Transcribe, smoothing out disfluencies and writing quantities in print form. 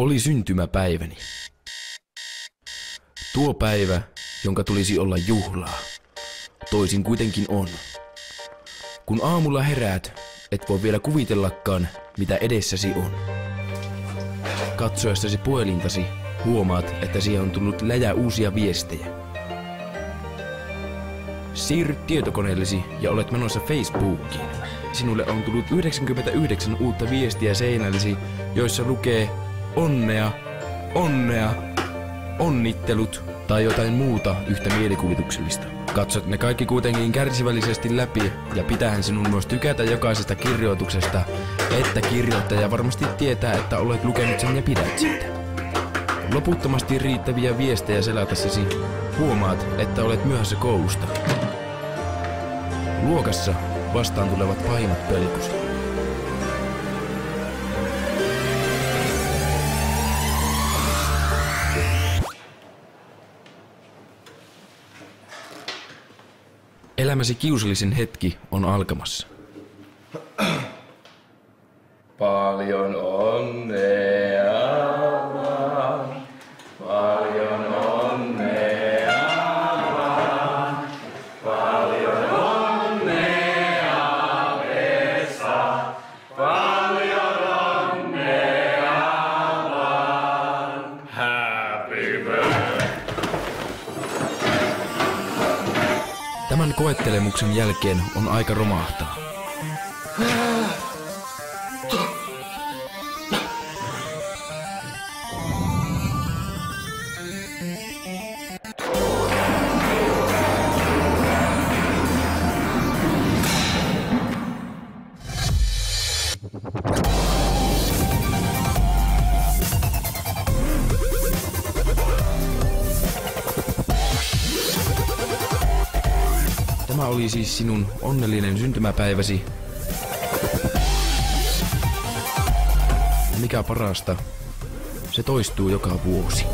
Oli syntymäpäiväni. Tuo päivä, jonka tulisi olla juhlaa. Toisin kuitenkin on. Kun aamulla heräät, et voi vielä kuvitellakaan, mitä edessäsi on. Katsoessasi puhelintasi huomaat, että siihen on tullut läjä uusia viestejä. Siirryt tietokoneellesi ja olet menossa Facebookiin. Sinulle on tullut 99 uutta viestiä seinällesi, joissa lukee onnea, onnea, onnittelut tai jotain muuta yhtä mielikuvituksellista. Katsot ne kaikki kuitenkin kärsivällisesti läpi ja pitäähän sinun myös tykätä jokaisesta kirjoituksesta, että kirjoittaja varmasti tietää, että olet lukenut sen ja pidät siitä. Loputtomasti riittäviä viestejä selätässäsi huomaat, että olet myöhässä koulusta. Luokassa vastaan tulevat pahimmat pelkuset. Elämäsi kiusallisen hetki on alkamassa. Paljon onnea vaan, paljon onnea vaan, paljon onnea Vesa, paljon onnea vaan. Happy birthday. Tämän koettelemuksen jälkeen on aika romahtaa. Tämä oli siis sinun onnellinen syntymäpäiväsi. Ja mikä parasta, se toistuu joka vuosi.